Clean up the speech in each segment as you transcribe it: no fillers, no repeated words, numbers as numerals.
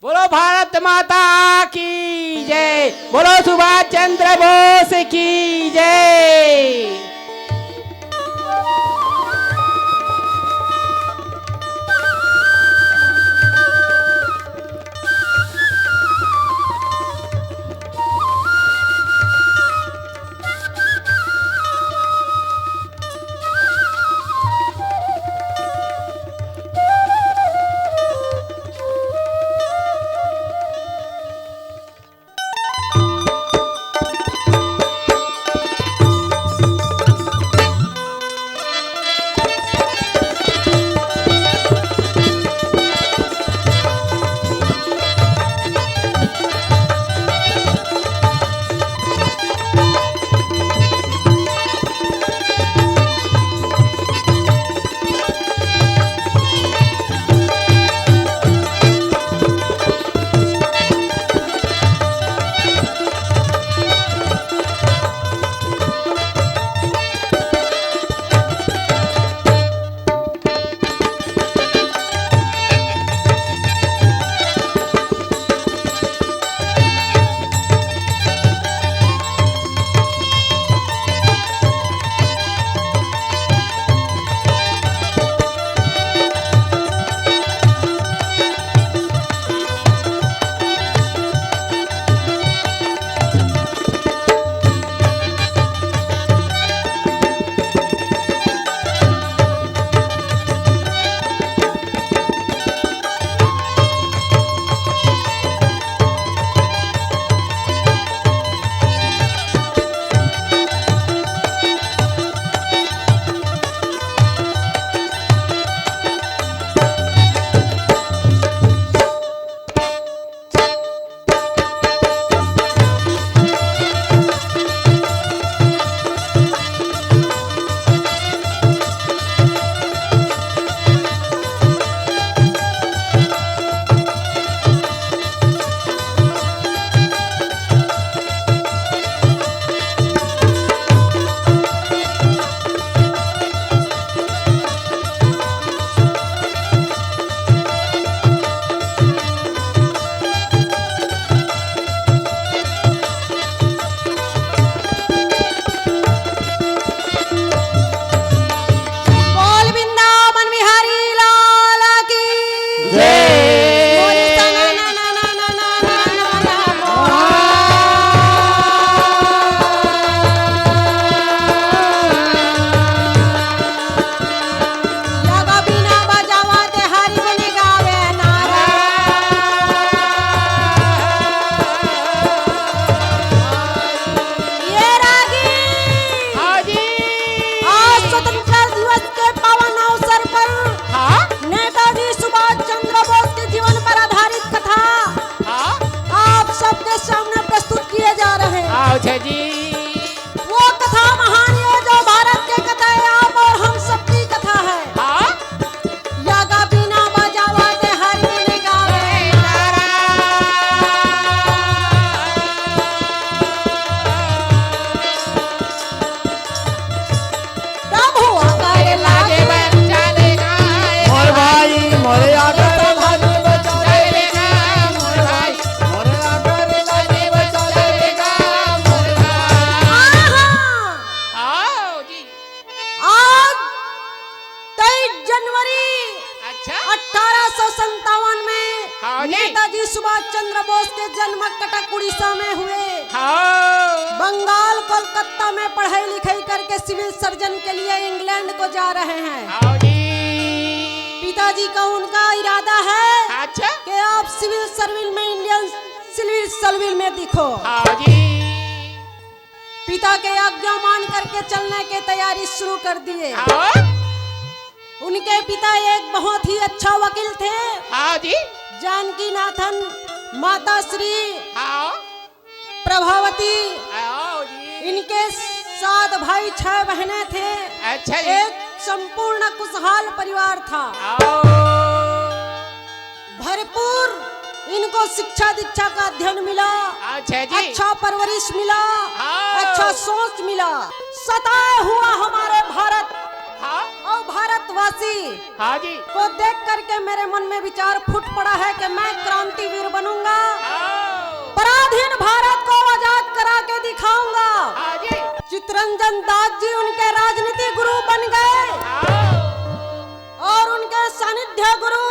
बोलो भारत माता की जय, बोलो सुभाष चंद्र बोस की जय। अच्छा जी, वो कथा महान है जो भारत के कथा है, आप और हम सबकी कथा है। हाँ? यागा बिना बजावा दे हरि ने गावे प्रभु आकर लागे बच्चा देगा मोर भाई मोरे आकर लागे बचा देगा मोर भाई, मोरे आकर लागे बचा देगा मोर भाई। आहा, आओ जी। आज 23 जनवरी अच्छा 1857 में हाँ जी। नेताजी सुभाष चंद्र बोस के जन्म कटक उड़ीसा में हुए। हाँ बंगाल कोलकाता में पढ़ाई लिखाई करके सिविल सर्जन के लिए इंग्लैंड को जा रहे हैं। आओ जी। पिताजी का उनका इरादा है अच्छा कि आप सिविल सर्विस में इंडियन सिविल सर्विस में दिखो। आओ जी। पिता के आज्ञा मान करके चलने की तैयारी शुरू कर दिए। आओ उनके पिता एक बहुत ही अच्छा वकील थे, आओ जी। जानकी नाथन, माता श्री आओ प्रभावती। आओ जी। इनके 7 भाई 6 बहनें थे। अच्छा जी। एक संपूर्ण खुशहाल परिवार था। आओ भरपूर इनको शिक्षा दीक्षा का अध्ययन मिला, अच्छा जी। अच्छा परवरिश मिला, हाँ। अच्छा सोच मिला। सताया हुआ हमारे भारत हाँ और भारतवासी हाँ जी। को देख करके मेरे मन में विचार फूट पड़ा है कि मैं क्रांतिवीर चित्तरंजन दास जी उनके राजनीति गुरु बन गए और उनके सानिध्य गुरु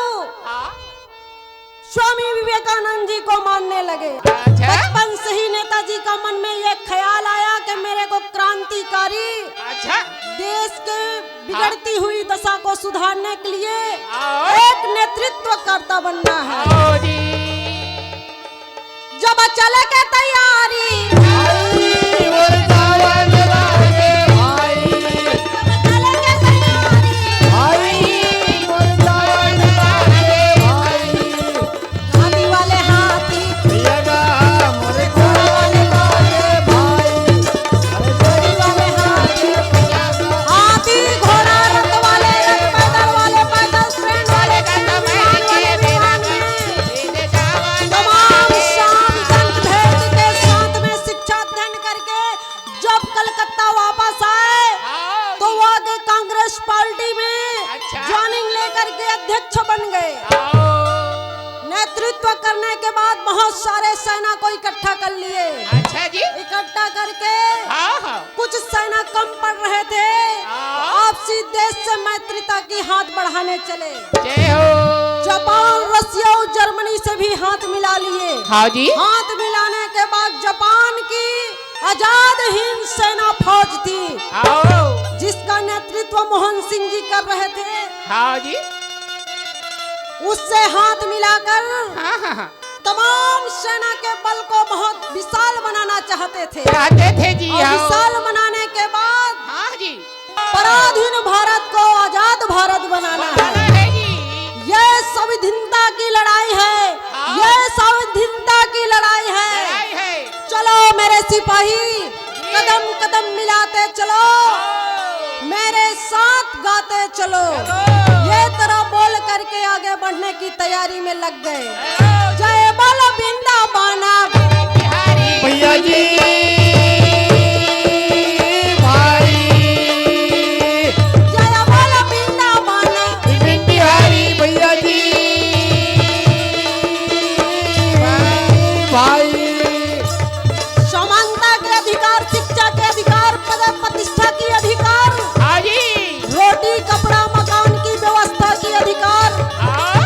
स्वामी विवेकानंद जी को मानने लगे। अच्छा। बचपन से ही नेताजी का मन में ये ख्याल आया कि मेरे को क्रांतिकारी अच्छा देश के बिगड़ती हुई दशा को सुधारने के लिए आओ। एक नेतृत्वकर्ता बनना है। आओ जी। जब चले के तैयारी हाथी वाले हाथी हाथी घोड़ा रथ वाले रथ पैदल वाले पैदल ट्रेन वाले विमान में तमाम शाम संत भेद के साथ में शिक्षा अध्ययन करके जब कलकत्ता वापस आए तो वो आगे कांग्रेस पार्टी में अच्छा। ज्वाइनिंग लेकर के अध्यक्ष बन गए। नेतृत्व करने के बाद बहुत सारे सेना को इकट्ठा कर लिए। अच्छा जी। इकट्ठा करके हाँ। कुछ सेना कम पड़ रहे थे हाँ। आपसी देश से मैत्रिता की हाथ बढ़ाने चले। जय हो। जापान रसिया और जर्मनी से भी हाथ मिला लिए। हाँ जी। हाथ मिलाने के बाद जापान की आजाद हिंद सेना फौज थी आओ। जिसका नेतृत्व मोहन सिंह जी कर रहे थे। हाँ जी। उससे हाथ मिलाकर हाँ। तमाम सेना के बल को बहुत विशाल बनाना चाहते थे। चाहते थे जी। और आओ। विशाल बनाने के बाद हाँ जी। पराधीन भारत को आजाद भारत बनाना बनाना है। है जी। ये संविधानता की लड़ाई है। हाँ। ये संविधानता की लड़ाई है। लड़ाई है। चलो मेरे सिपाही कदम कदम मिलाते चलो मेरे साथ गाते चलो। ये तरह बोल करके आगे बढ़ने की तैयारी में लग गए। जय बोल वृंदावन बिहारी भैया जी भाई जय बोल वृंदावन बिहारी भैया जी भाई समानता के अधिकार, शिक्षा के अधिकार, पद प्रतिष्ठा की अधिकार, हाँ जी। रोटी कपड़ा मकान की व्यवस्था की अधिकार, हाँ।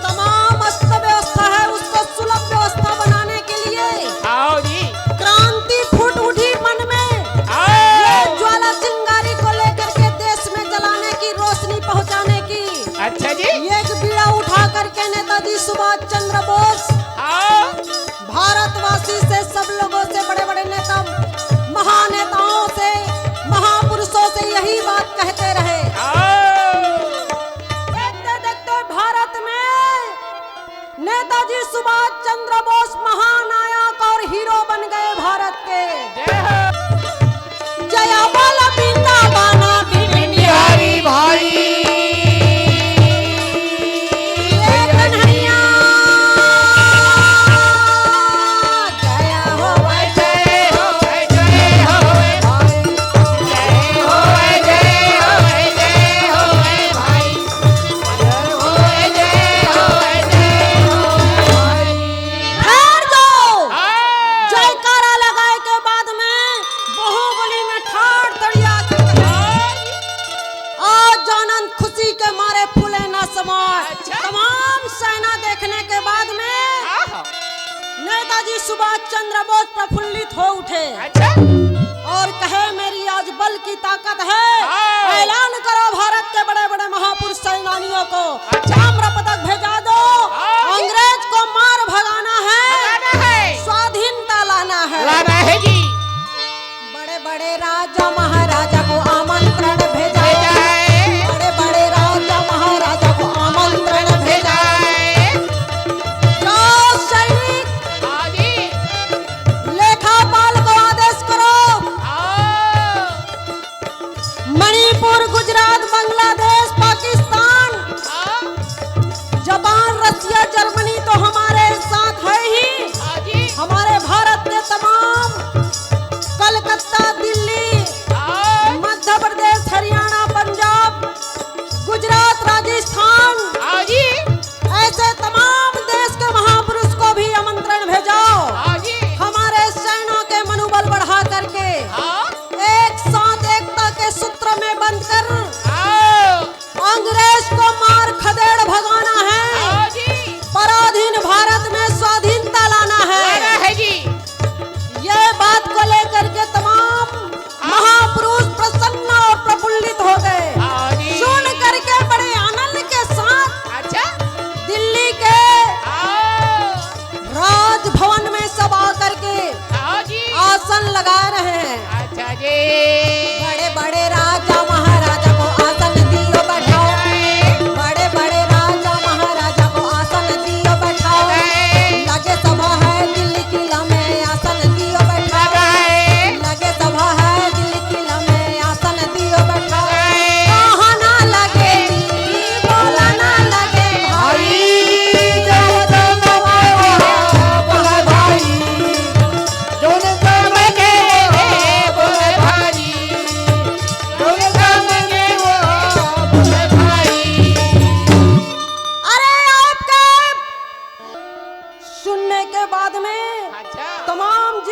तमाम अस्त व्यवस्था है उसको सुलभ व्यवस्था बनाने के लिए आओ जी। क्रांति फूट उठी मन में। आओ। ये ज्वाला चिंगारी को लेकर के देश में जलाने की, रोशनी पहुंचाने की अच्छा जी। एक बीड़ा उठा करके नेताजी सुभाष चंद्र बोस आओ। भारतवासी से, सब लोगों से, बड़े बड़े नेता, महानेताओं से, महापुरुषों से यही बात कहते रहे। देखते देखते भारत में नेताजी सुभाष चंद्र बोस महानायक और हीरो बन गए भारत के। जय हो। जय बोल वृंदावन बिहारी भाई ये कन्हैया जय हो जय हो। जय हो। जय हो। जय हो। जय हो भाई। जय हो। जय हो। जय हो भाई। ठहर जाओ। आओ। जयकारा लगाए के बाद में बाहुबली में ठाड़ तड़िया आज आनंद खुशी के मारे फूले न समाए। अच्छा। तमाम सेना देखने के बाद में आओ। नेताजी सुभाष चंद्र बोस प्रफुल्लित हो उठे अच्छा। और कहे मेरी आज बल की ताकत है। हाँ। ऐलान करो भारत के बड़े बड़े महापुरुष सेनानियों को अच्छा। ताम्र पदक भेजा दो। हाँ। अंग्रेज को मार भगाना है, लगाना है। स्वाधीनता लाना है। लाना है जी। बड़े बड़े राजा महाराजा को आमंत्रण भेजा। भेजा है। बड़े बड़े राजा महाराजा को आमंत्रण भेजा। भेजा है। जाओ सैनिक हाँ जी। लेखापाल को आदेश करो। आओ। मणिपुर, गुजरात, बांग्लादेश, पाकिस्तान, आओ। जापान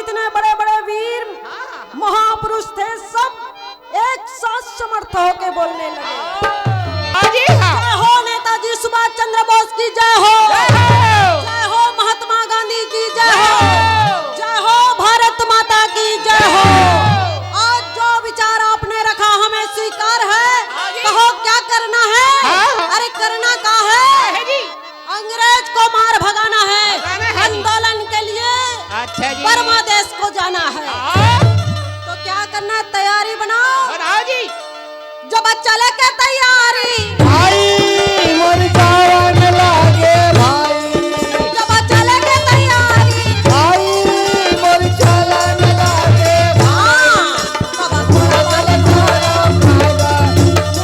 जितने बड़े बड़े वीर महापुरुष थे सब एक साथ समर्थ होके बोलने लगे। हाँ जी हाँ। जय हो नेताजी सुभाष चंद्र बोस की जय हो, जय हो महात्मा गांधी की जय हो, जय हो भारत माता की जय हो। आज जो विचार आपने रखा हमें स्वीकार है, कहो क्या करना है? अरे करना क्या है? अंग्रेज को मार भगाना है, आंदोलन के लिए अच्छा जी। बर्मा देश को जाना है। तो क्या करना है? तैयारी बनाओ। बनाओ जी। जो बच्चा लेके तैयारी, भाई मोर चावन लागे भाई, जो बच्चा लेके तैयारी, भाई मोर चावन लागे हाँ, बाबा थोड़ा वाले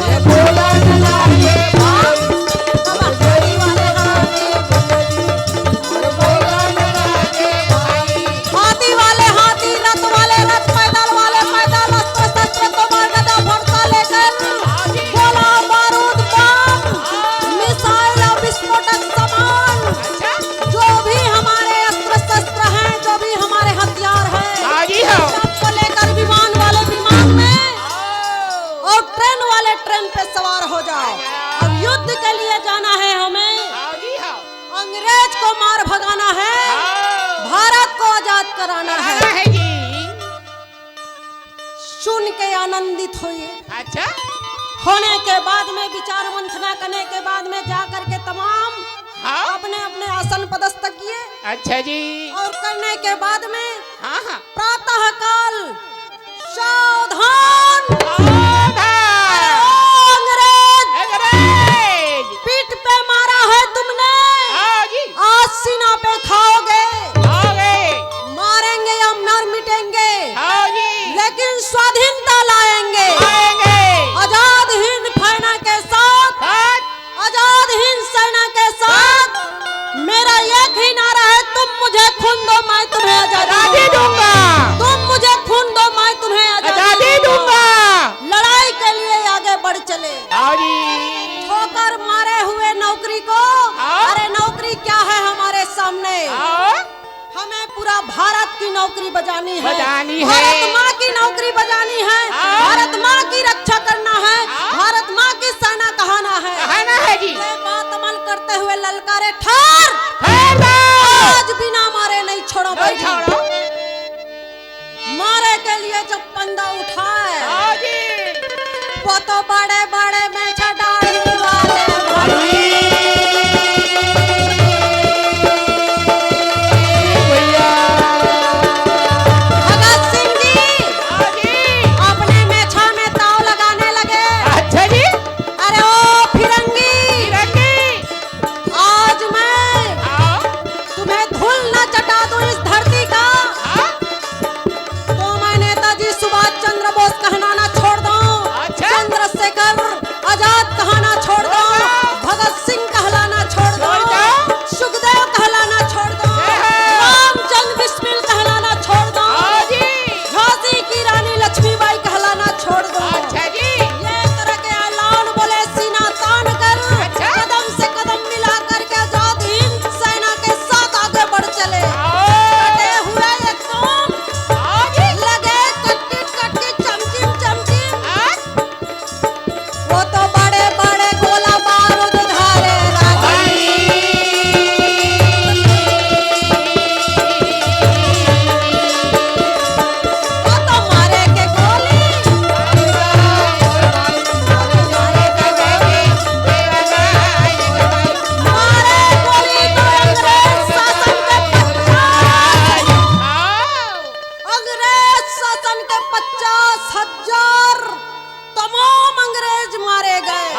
ये बोलन लागे भाई, बाबा गाड़ी वाले और बोलन लागे भाई, हाथी वाले हाथी, रथ वाले रथ, पैदल वाले पैदल, अस्त्र शस्त्र तोमर गदा फरसा लेकर, गोला बारूद बम मिसाइल और विस्फोटक सामान, जो भी हमारे अस्त्र शस्त्र हैं, जो भी हमारे हथियार हैं, हाँ जी हाँ। सबको लेकर विमान वाले विमान में और ट्रेन वाले ट्रेन पे सवार हो जाओ। अब युद्ध के लिए जाना है हमें, हाँ जी हाँ। अंग्रेज को मार भगाना है, भारत को आजाद कराना है। बनाना है जी। सुन के आनंदित होइए। अच्छा। होने के बाद में विचार मंथना करने के बाद में जाकर के तमाम हाँ। अपने अपने आसन पदस्थ किए अच्छा जी। और करने के बाद में हाँ हाँ। प्रातः काल सावधान, सावधान। अंग्रेज अंग्रेज। पीठ पे मारा है तुमने, हाँ जी। आज सीना पे खाओगे, आ गए। मारेंगे या मर मिटेंगे, हाँ जी। लेकिन स्वाधीनता लाएंगे। आएंगे। आजाद हिंद फौना के साथ, साथ। आजाद हिंद सेना के साथ मेरा एक ही नारा है, तुम मुझे खून दो मैं तुम्हें आजादी आजादी दूंगा। तुम मुझे खून दो मैं तुम्हें आजादी दूंगा। लड़ाई के लिए आगे बढ़ चले। हाँ जी। ठोकर मारे हुए नौकरी को, हाँ। अरे नौकरी क्या है हमारे सामने, हाँ। हमें पूरा भारत की नौकरी बजानी है, बजानी है। भारत माँ की नौकरी बजानी है, हाँ। भारत माँ की रक्षा करना है, हाँ। भारत माँ की सेना कहना है। कहना है जी। ये बात अमल करते हुए ललकारे ठार, ठहर जाओ। आज बिना मारे नहीं छोड़ो नहीं भाई। छोड़ो। मारे के लिए जब पंदा उठाए, हाँ जी। वो तो बड़े बड़े में छडाड़ी वाले भाई। भगत सिंह जी हाँ जी। अपने मेछा में ताव लगाने लगे। अच्छा जी। अरे ओ फिरंगी, फिरंगी। आज मैं हाँ। तुम्हें धूल न चटा दूं इस धरती का, हाँ। तो मैं नेताजी सुभाष चंद्र बोस कहना ना छोड़ दूं, अच्छा। चंद्रशेखर आजाद कहना छोड़ दूं, भगत सिंह कहलाना छोड़ दूं, सुखदेव कहलाना छोड़ दूं, रामचंद्र बिस्मिल कहलाना छोड़ दूं, हाँ जी। झांसी की रानी लक्ष्मीबाई कहलाना छोड़ दूं। अच्छा जी। ये तरह के ऐलान बोले सीना तान कर, अच्छा। कदम से कदम मिला करके आजाद हिंद सेना के साथ आगे बढ़ चले। हाँ। कटे हुए एकदम हाँ जी। लगे कटकी कटकी चमचिम चमचिम, हाँ। वो तो बड़े बड़े गोला बारूद धारे रागी। वो तो मारे के गोली, मारे गोली तो अंग्रेज शासन के 50,000 तमाम अंग्रेज मारे गए।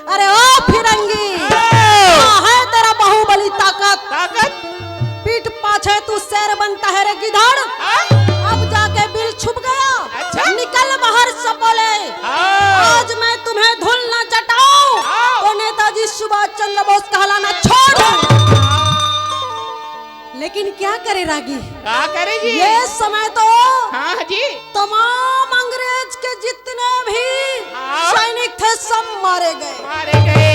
अरे ओ फिरंगी, कहाँ है तेरा बाहुबली ताकत? पीठ पाछे तू शेर बनता है रे गिधाड़। अब जाके बिल छुप गया, अच्छा। निकल बाहर सपोले। आज मैं तुम्हें धूल न चटाऊं, तो नेताजी सुभाष चंद्र बोस कहलाना छोड़। लेकिन क्या करे रागी, क्या करे जी? ये समय तो हाँ जी। तमाम अंग्रेज के जितने भी हाँ। सैनिक थे सब मारे गए। मारे गए।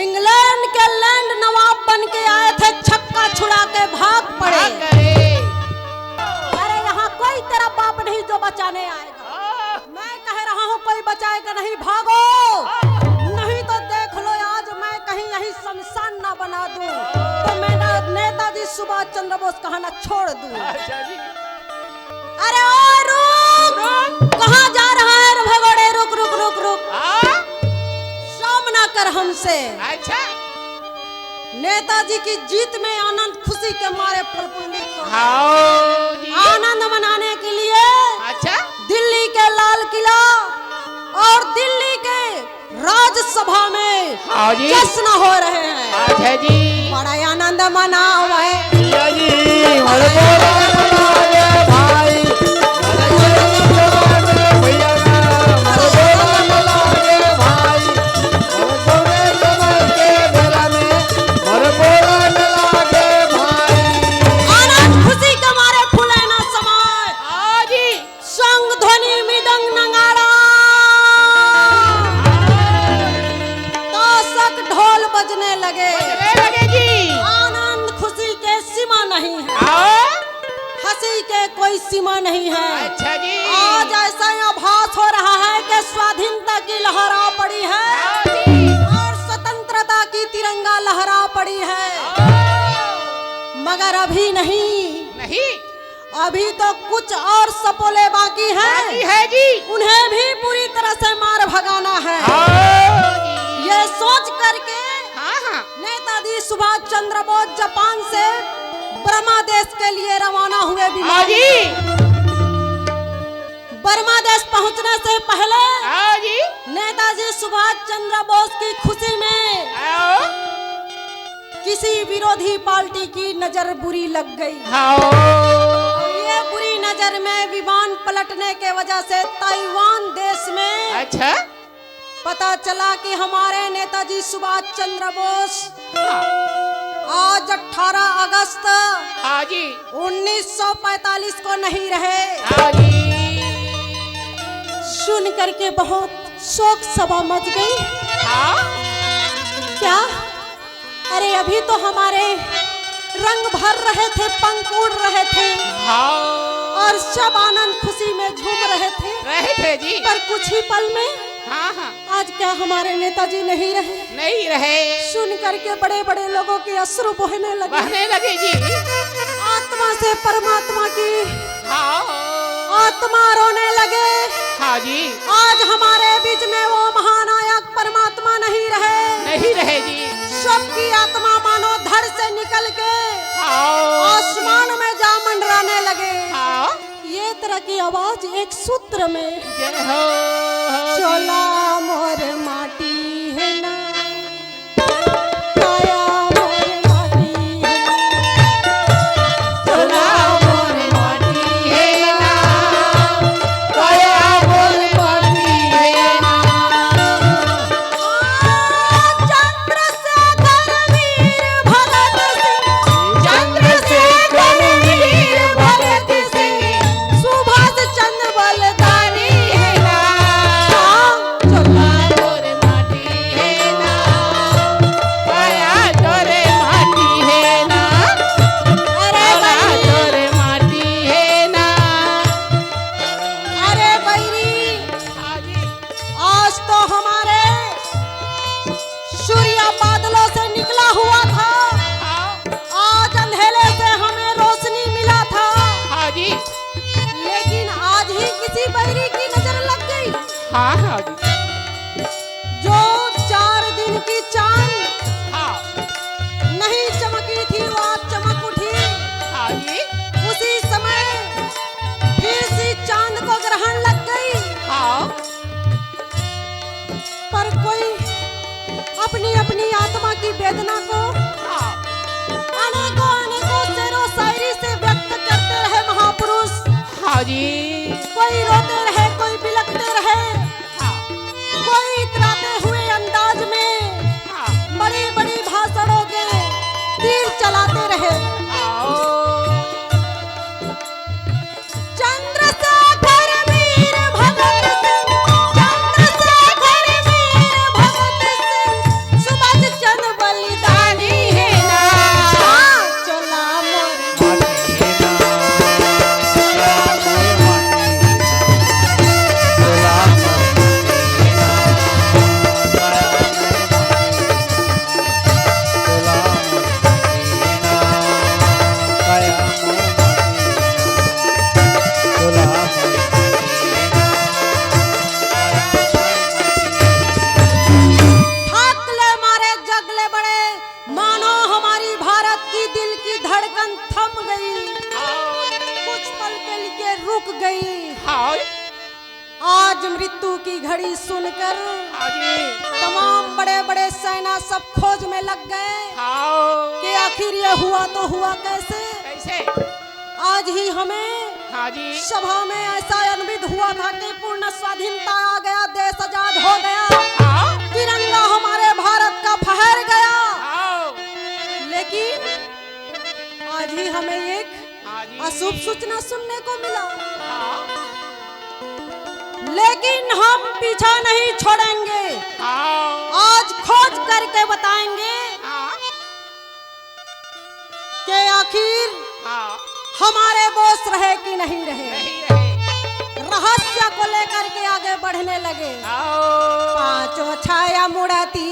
इंग्लैंड के लैंड नवाब बन के आए थे छक्का छुड़ा के भाग पड़े। अरे यहाँ कोई तेरा बाप नहीं जो बचाने आएगा। मैं कह रहा हूँ कोई बचाएगा नहीं, भागो, नहीं तो देख लो आज मैं कहीं यही शमशान ना बना दूं तो मैं नेताजी सुभाष चंद्र बोस कहना छोड़ दूं। अरे ओ रुक, कहाँ जा रहा है रे भगोड़े? रुक रुक रुक रुक, शर्म ना कर हमसे। अच्छा नेताजी की जीत में आनंद खुशी के मारे प्रफुल्लित हो गए। हाँ जी। आनंद मनाने के लिए अच्छा दिल्ली के लाल किला और दिल्ली के राज्यसभा में हाँ जी। जश्न हो रहे हैं। अच्छा जी। बड़ा आनंद मनाओ है। भैया जी हर बोल लागे भाई हर बोल लागे भैया हर बोल लागे भाई हर बोले जमल के बेला में हर बोल लागे भाई। आनंद खुशी के मारे फूले ना समाए। हाँ जी। संग ध्वनि मृदंग नगाड़ा ताशक ढोल बजने लगे। चले लगे जी। आनंद खुशी के सीमा नहीं है, हाँ? हंसी के कोई सीमा नहीं है। अच्छा जी। आज ऐसा आभास हो रहा है कि स्वाधीनता की लहरा पड़ी है हाँ जी। और स्वतंत्रता की तिरंगा लहरा पड़ी है। मगर अभी नहीं, नहीं अभी तो कुछ और सपोले बाकी हैं। बाकी है जी। उन्हें भी पूरी तरह से मार भगाना है। हाँ जी। ये सोच करके हाँ हाँ। नेताजी सुभाष चंद्र बोस जापान से बर्मा देश के लिए रवाना हुए हाँ विमान। जी। बर्मा देश पहुंचने से पहले हाँ जी। नेताजी सुभाष चंद्र बोस की खुशी में आओ। किसी विरोधी पार्टी की नजर बुरी लग गई। हाँ। ये बुरी नजर में विमान पलटने के वजह से ताइवान देश में अच्छा पता चला कि हमारे नेताजी सुभाष चंद्र बोस हाँ। आज 18 अगस्त हाँ जी। 1945 को नहीं रहे। हाँ जी। सुन करके बहुत शोक सभा मच गई। हाँ। क्या? अरे अभी तो हमारे रंग भर रहे थे, पंख उड़ रहे थे हाँ। और सब आनंद खुशी में झूम रहे थे। रहे थे जी। पर कुछ ही पल में हाँ हाँ। आज क्या हमारे नेताजी नहीं रहे? नहीं रहे। सुन करके बड़े बड़े लोगों के अश्रु बहने लगे। बहने लगे जी। आत्मा से परमात्मा की हाँ। आत्मा रोने लगे। हाँ जी। आज हमारे बीच में वो महानायक परमात्मा नहीं रहे। नहीं रहे जी। सबकी आत्मा मानो धड़ से निकल के हाँ। आसमान में जा मंडराने लगे। हाँ। ये तरह की आवाज एक सूत्र में, जय हो चोला मोर माटी है ना, काया मोर माटी है ना, चोला मोर माटी है ना, काया मोर माटी है ना। चंद्रशेखर वीर भगत सिंह, चंद्रशेखर वीर भगत सिंह, सुभाष चंद्र बलिदानी है ना। चोला मोर माटी है ना, काया तोरे माटी है ना, अरे चोला भाई, तोरे माटी है ना। अरे बैरी, हाँ जी। आज तो हमारे सूर्य बादलों से निकला हुआ था। हाँ। आज अंधेरे से हमें रोशनी मिला था, हाँ जी। लेकिन आज ही किसी बैरी की नजर लग गई। हाँ हाँ जी। जो 4 दिन की चांद हाँ। नहीं चमकी थी वो आज चमक उठी। हाँ जी। उसी समय फिर सी चांद को ग्रहण लग गई। हाँ। पर कोई अपनी अपनी आत्मा की वेदना को हाँ। अनेकों अनेकों शेरों शायरी से व्यक्त करते रहे महापुरुष। हाँ जी। कोई रोते रहे, कोई बिलखते रहे, हाँ। कोई इतराते हुए अंदाज में हाँ। बड़ी बड़ी भाषणों के तीर चलाते रहे। आओ। चंद्रशेखर वीर भगत सिंह, चंद्रशेखर वीर भगत सिंह, सुभाष चंद्र बलिदानी है ना। बढ़कर हाँ जी। तमाम बड़े बड़े सेना सब खोज में लग गए हाँ। कि आखिर ये हुआ तो हुआ कैसे। कैसे? आज ही हमें हाँ जी। सभा में ऐसा अनुभव हुआ था कि पूर्ण स्वाधीनता आ गया, देश आजाद हो गया, हाँ। तिरंगा हमारे भारत का फहर गया। हाँ। लेकिन आज ही हमें एक हाँ जी। अशुभ सूचना सुनने को मिला। हाँ। लेकिन हम पीछा नहीं छोड़ेंगे, हाँ। आज खोज करके बताएंगे हाँ। कि आखिर हाँ। हमारे बोस रहे कि नहीं रहे। नहीं रहे। रहस्य को लेकर के आगे बढ़ने लगे। हाँ। पांचों छाया मुड़ाती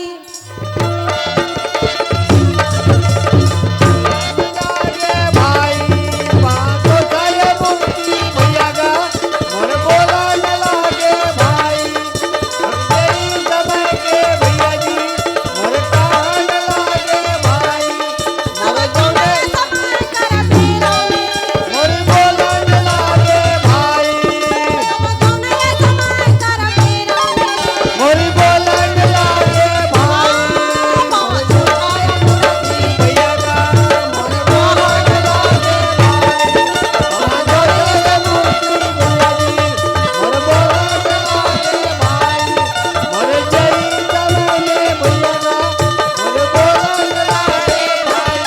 भाई बातों करे मुक्ति भैया का मन बोला न लागे भाई तेरी समय के भैया जी मन कहा न लागे भाई मन जोड़े समय कर मेरा मन बोला न लागे भाई दोनों समय कर मेरा मन बोला न लागे भाई पांचों छाया मुड़ाती भैया का मन बोला न लागे भाई बातों करे मुक्ति भैया जी मन बोला न लागे भाई मन जई समय में भैया का मन बोला न लागे भाई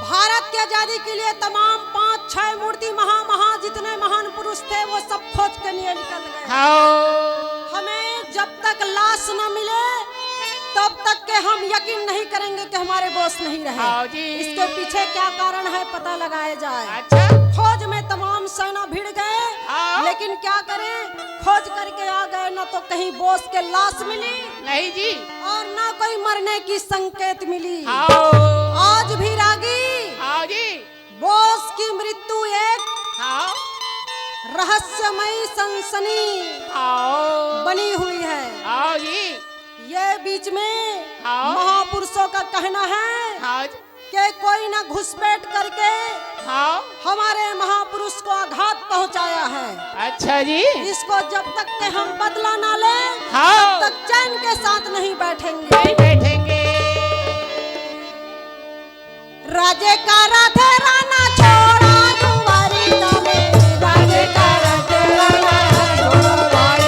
भारत की आजादी के लिए तमाम 5-6 मूर्ति महा जितने महान पुरुष थे वो सब खोज के लिए निकल गए। हाँ। हमें जब तक लाश न मिले तब तक के हम यकीन नहीं करेंगे कि हमारे बोस नहीं रहे। हाँ जी। इसके पीछे क्या कारण है पता लगाया जाए। अच्छा। खोज में तमाम सेना भिड़ गए, हाँ। लेकिन क्या करें, खोज करके आ गए, न तो कहीं बोस के लाश मिली नहीं जी। और न कोई मरने की संकेत मिली। हाँ। आज भी रागी हाँ जी। बोस की मृत्यु एक हाँ। रहस्यमयी सनसनी हाँ। बनी हुई है। हाँ जी। ये बीच में हाँ। महापुरुषों का कहना है हाँ जी। कि कोई न घुसपैठ करके हाँ। हमारे महापुरुष को आघात पहुंचाया है। अच्छा जी। इसको जब तक के हम बदला ना ले हाँ। तब तक चैन के साथ नहीं बैठेंगे। नहीं बैठेंगे। राजे का राधे राना छोड़ा दुआरी का में, राजे का राधे राना छोड़ा भाई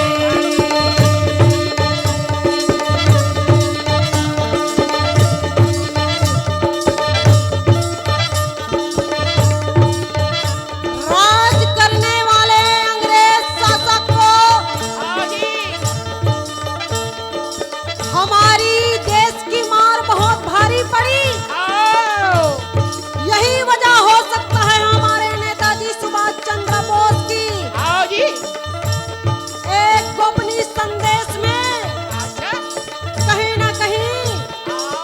राज करने वाले अंग्रेज शासक को हाँ जी। हमारी देश की मार बहुत भारी पड़ी। हाँ। यही वजह हो सकता है हमारे नेताजी सुभाष चंद्र बोस की हाँ जी। एक गोपनीय संदेश में अच्छा। कहीं ना कहीं हाँ।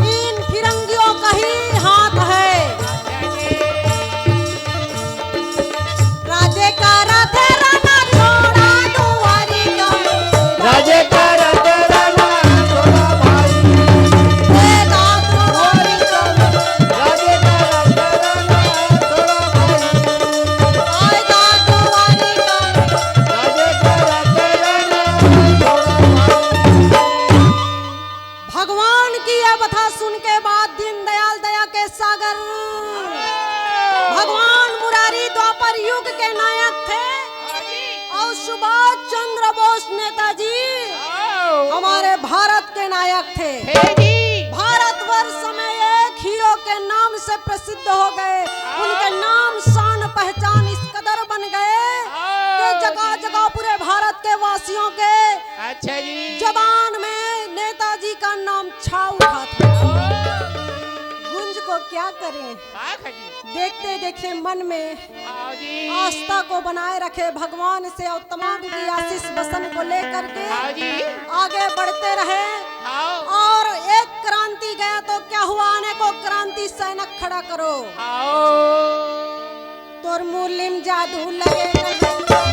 इन फिरंगियों का ही हाथ है। अच्छा जी। राजे का राधे राना छोड़ा दुआरी का में, राजे का रतराना छोड़ा भाई देगा दुआरी का में, राजे का रतराना छोड़ा भाई आएगा दुआरी का में। राजे का रतराना छोड़ा भाई भगवान की यह कथा सुन के बाद दीनदयाल दया के सागर भगवान मुरारी द्वापर युग के नायक थे हाँ जी। और सुभाष चंद्र बोस नेताजी हाँ। हमारे भारत के नायक थे। हे जी। भारतवर्ष में एक हीरो के नाम से प्रसिद्ध हो गए। उनके नाम शान पहचान इस कदर बन गए कि जगह जगह पूरे भारत के वासियों के अच्छा जी। जबान में नेताजी का नाम छा उठा था। गुंज को क्या करें, हाँ खजी। देखते देखते मन में हाँ जी। आस्था को बनाए रखे, भगवान से और तमाम की आशीष बसन को लेकर के हाँ जी। आगे बढ़ते रहे। हाँ। और एक क्रांति गया तो क्या हुआ, आने को क्रांति सैनिक खड़ा करो। हाँ। तोर मुलिम जादू लगे नहीं।